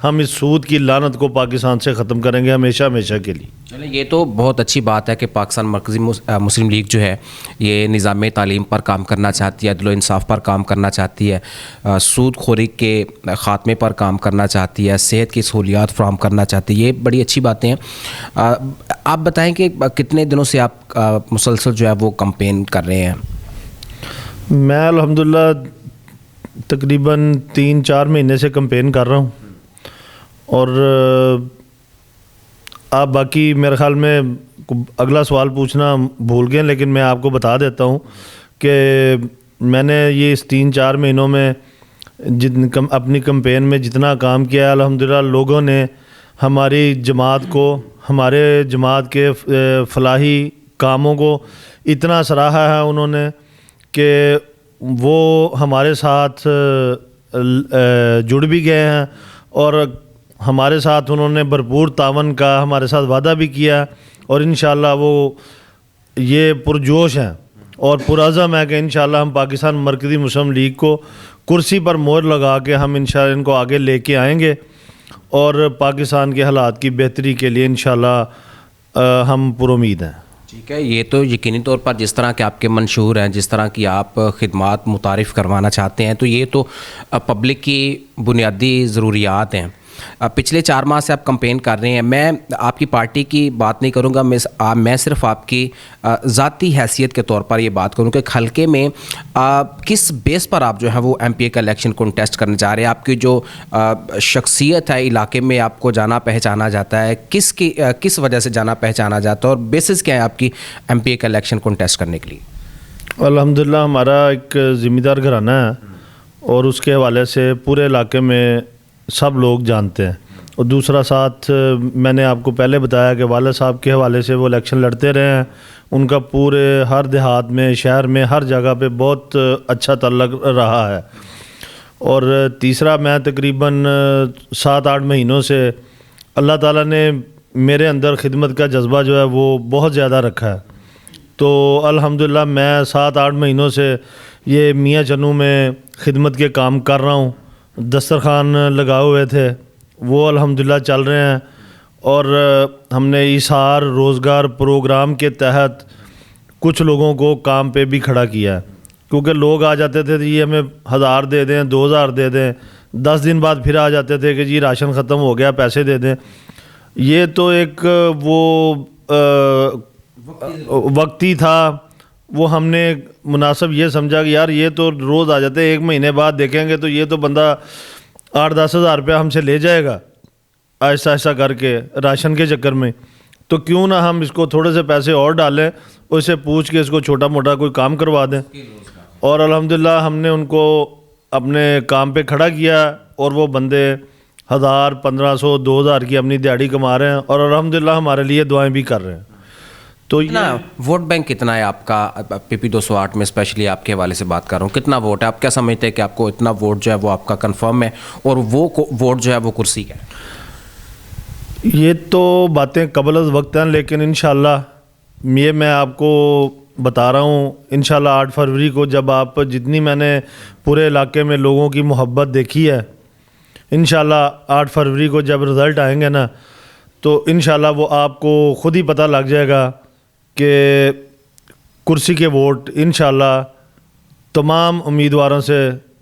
ہم اس سود کی لعنت کو پاکستان سے ختم کریں گے ہمیشہ ہمیشہ کے لیے. چلیں یہ تو بہت اچھی بات ہے کہ پاکستان مرکزی مسلم لیگ جو ہے یہ نظام تعلیم پر کام کرنا چاہتی ہے, عدل و انصاف پر کام کرنا چاہتی ہے, سود خوری کے خاتمے پر کام کرنا چاہتی ہے, صحت کی سہولیات فراہم کرنا چاہتی ہے. یہ بڑی اچھی باتیں ہیں. آپ بتائیں کہ کتنے دنوں سے آپ مسلسل جو ہے وہ کمپین کر رہے ہیں؟ میں الحمدللہ تقریباً 3-4 مہینے سے کمپین کر رہا ہوں. اور آپ باقی میرے خیال میں اگلا سوال پوچھنا بھول گئے, لیکن میں آپ کو بتا دیتا ہوں کہ میں نے یہ اس 3-4 مہینوں میں اپنی کمپین میں جتنا کام کیا ہے الحمدللہ لوگوں نے ہماری جماعت کو, ہمارے جماعت کے فلاحی کاموں کو اتنا سراہا ہے انہوں نے کہ وہ ہمارے ساتھ جڑ بھی گئے ہیں اور ہمارے ساتھ انہوں نے بھرپور تعاون کا ہمارے ساتھ وعدہ بھی کیا, اور انشاءاللہ وہ یہ پرجوش ہیں اور پرعزم ہے کہ انشاءاللہ ہم پاکستان مرکزی مسلم لیگ کو کرسی پر مہر لگا کے ہم انشاءاللہ ان کو آگے لے کے آئیں گے اور پاکستان کے حالات کی بہتری کے لیے انشاءاللہ ہم پر امید ہیں. ٹھیک ہے, یہ تو یقینی طور پر جس طرح کہ آپ کے منشور ہیں, جس طرح کی آپ خدمات متعارف کروانا چاہتے ہیں, تو یہ تو پبلک کی بنیادی ضروریات ہیں. پچھلے 4 ماہ سے آپ کمپین کر رہے ہیں. میں آپ کی پارٹی کی بات نہیں کروں گا, میں صرف آپ کی ذاتی حیثیت کے طور پر یہ بات کروں کہ حلقے میں کس بیس پر آپ جو ہے وہ ایم پی اے کا الیکشن کنٹیسٹ کرنے جا رہے ہیں. آپ کی جو شخصیت ہے علاقے میں آپ کو جانا پہچانا جاتا ہے, کس وجہ سے جانا پہچانا جاتا ہے اور بیسس کیا ہے آپ کی ایم پی اے کا الیکشن کنٹیسٹ کرنے کے لیے؟ الحمدللہ ہمارا ایک ذمہ دار گھرانہ ہے اور اس کے حوالے سے پورے علاقے میں سب لوگ جانتے ہیں. اور دوسرا ساتھ میں نے آپ کو پہلے بتایا کہ والد صاحب کے حوالے سے وہ الیکشن لڑتے رہے ہیں, ان کا پورے ہر دیہات میں, شہر میں, ہر جگہ پہ بہت اچھا تعلق رہا ہے. اور تیسرا میں تقریباً 7-8 مہینوں سے اللہ تعالیٰ نے میرے اندر خدمت کا جذبہ جو ہے وہ بہت زیادہ رکھا ہے. تو الحمدللہ میں 7-8 مہینوں سے یہ میاں چنوں میں خدمت کے کام کر رہا ہوں. دسترخوان لگائے ہوئے تھے وہ الحمدللہ چل رہے ہیں, اور ہم نے ایثار روزگار پروگرام کے تحت کچھ لوگوں کو کام پہ بھی کھڑا کیا ہے, کیونکہ لوگ آ جاتے تھے جی ہمیں 1000 دے دیں, 2000 دے دیں, 10 دن بعد پھر آ جاتے تھے کہ جی راشن ختم ہو گیا پیسے دے دیں. یہ تو ایک وہ وقتی تھا, وہ ہم نے مناسب یہ سمجھا کہ یار یہ تو روز آ جاتے ہیں, 1 مہینے بعد دیکھیں گے تو یہ تو بندہ 8-10 ہزار روپیہ ہم سے لے جائے گا آہستہ آہستہ کر کے راشن کے چکر میں, تو کیوں نہ ہم اس کو تھوڑے سے پیسے اور ڈالیں, اس سے پوچھ کے اس کو چھوٹا موٹا کوئی کام کروا دیں. اور الحمدللہ ہم نے ان کو اپنے کام پہ کھڑا کیا اور وہ بندے 1000, 1500, 2000 کی اپنی دیہڑی کما رہے ہیں اور الحمدللہ ہمارے لیے دعائیں بھی کر رہے ہیں. تو کتنا ووٹ بینک کتنا ہے آپ کا پی پی 208 میں؟ اسپیشلی آپ کے حوالے سے بات کر رہا ہوں, کتنا ووٹ ہے؟ آپ کیا سمجھتے ہیں کہ آپ کو اتنا ووٹ جو ہے وہ آپ کا کنفرم ہے, اور وہ ووٹ جو ہے وہ کرسی کا ہے؟ یہ تو باتیں قبل از وقت ہیں, لیکن انشاءاللہ یہ میں آپ کو بتا رہا ہوں انشاءاللہ 8 فروری کو جب آپ جتنی میں نے پورے علاقے میں لوگوں کی محبت دیکھی ہے, انشاءاللہ 8 فروری کو جب رزلٹ آئیں گے نا تو انشاءاللہ وہ آپ کو خود ہی پتہ لگ جائے گا کہ کرسی کے ووٹ انشاءاللہ تمام امیدواروں سے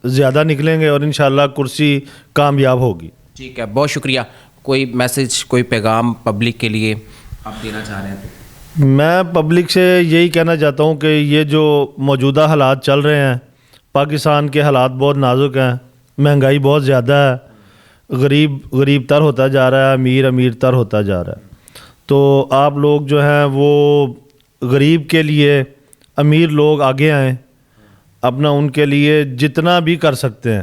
زیادہ نکلیں گے اور انشاءاللہ کرسی کامیاب ہوگی. ٹھیک ہے, بہت شکریہ. کوئی میسج, کوئی پیغام پبلک کے لیے آپ دینا چاہ رہے ہیں تو؟ میں پبلک سے یہی کہنا چاہتا ہوں کہ یہ جو موجودہ حالات چل رہے ہیں, پاکستان کے حالات بہت نازک ہیں, مہنگائی بہت زیادہ ہے, غریب تر ہوتا جا رہا ہے, امیر تر ہوتا جا رہا ہے. تو آپ لوگ جو ہیں وہ غریب کے لیے امیر لوگ آگے آئیں, اپنا ان کے لیے جتنا بھی کر سکتے ہیں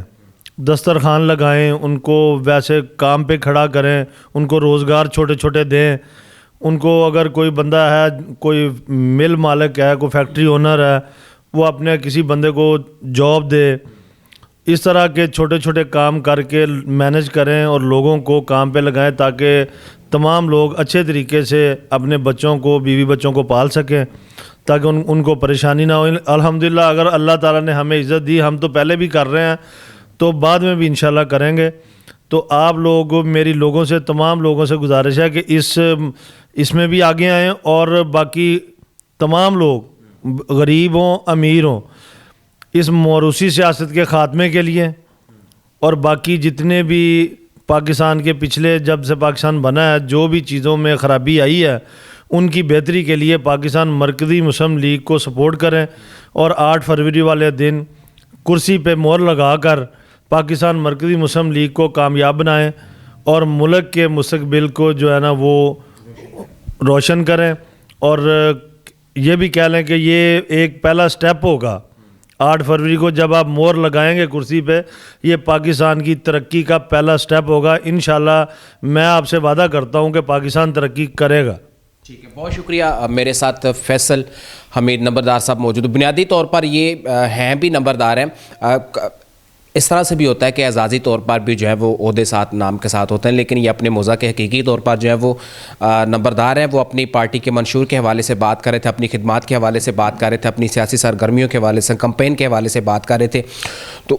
دسترخوان لگائیں, ان کو ویسے کام پہ کھڑا کریں, ان کو روزگار چھوٹے چھوٹے دیں. ان کو اگر کوئی بندہ ہے, کوئی مل مالک ہے, کوئی فیکٹری اونر ہے, وہ اپنے کسی بندے کو جاب دے. اس طرح کے چھوٹے چھوٹے کام کر کے مینج کریں اور لوگوں کو کام پہ لگائیں تاکہ تمام لوگ اچھے طریقے سے اپنے بچوں کو, بیوی بچوں کو پال سکیں, تاکہ ان کو پریشانی نہ ہو. الحمدللہ اگر اللہ تعالیٰ نے ہمیں عزت دی, ہم تو پہلے بھی کر رہے ہیں تو بعد میں بھی انشاءاللہ کریں گے. تو آپ لوگ میری لوگوں سے تمام لوگوں سے گزارش ہے کہ اس میں بھی آگے آئیں اور باقی تمام لوگ غریب ہوں امیر ہوں اس موروثی سیاست کے خاتمے کے لیے اور باقی جتنے بھی پاکستان کے پچھلے جب سے پاکستان بنا ہے جو بھی چیزوں میں خرابی آئی ہے ان کی بہتری کے لیے پاکستان مرکزی مسلم لیگ کو سپورٹ کریں اور 8 فروری والے دن کرسی پہ مہر لگا کر پاکستان مرکزی مسلم لیگ کو کامیاب بنائیں اور ملک کے مستقبل کو جو ہے نا وہ روشن کریں اور یہ بھی کہہ لیں کہ یہ ایک پہلا سٹیپ ہوگا 8 فروری کو جب آپ مہر لگائیں گے کرسی پہ یہ پاکستان کی ترقی کا پہلا سٹیپ ہوگا انشاءاللہ میں آپ سے وعدہ کرتا ہوں کہ پاکستان ترقی کرے گا. ٹھیک ہے, بہت شکریہ. میرے ساتھ فیصل حمید نمبردار صاحب موجود. بنیادی طور پر یہ ہیں بھی نمبردار ہیں, اس طرح سے بھی ہوتا ہے کہ اعزازی طور پر بھی جو ہے وہ عہدے ساتھ نام کے ساتھ ہوتے ہیں, لیکن یہ اپنے موضوع کے حقیقی طور پر جو ہے وہ نمبردار ہیں. وہ اپنی پارٹی کے منشور کے حوالے سے بات کر رہے تھے, اپنی خدمات کے حوالے سے بات کر رہے تھے, اپنی سیاسی سرگرمیوں کے حوالے سے, کمپین کے حوالے سے بات کر رہے تھے. تو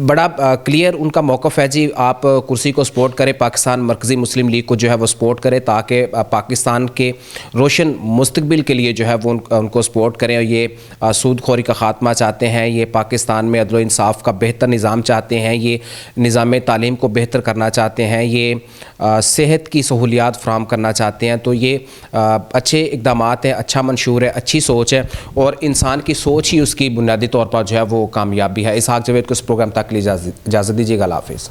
بڑا کلیئر ان کا موقف ہے جی, آپ کرسی کو سپورٹ کریں, پاکستان مرکزی مسلم لیگ کو جو ہے وہ سپورٹ کریں تاکہ پاکستان کے روشن مستقبل کے لیے جو ہے وہ ان کو سپورٹ کریں. اور یہ سود خوری کا خاتمہ چاہتے ہیں, یہ پاکستان میں عدل و انصاف کا بہتر نظام چاہتے ہیں, یہ نظام تعلیم کو بہتر کرنا چاہتے ہیں, یہ صحت کی سہولیات فراہم کرنا چاہتے ہیں. تو یہ اچھے اقدامات ہیں, اچھا منشور ہے, اچھی سوچ ہے اور انسان کی سوچ ہی اس کی بنیادی طور پر جو ہے وہ کامیابی ہے. اسحاق جاوید کو اس پروگرام تک کے لیے اجازت دیجیے گا. اللہ حافظ.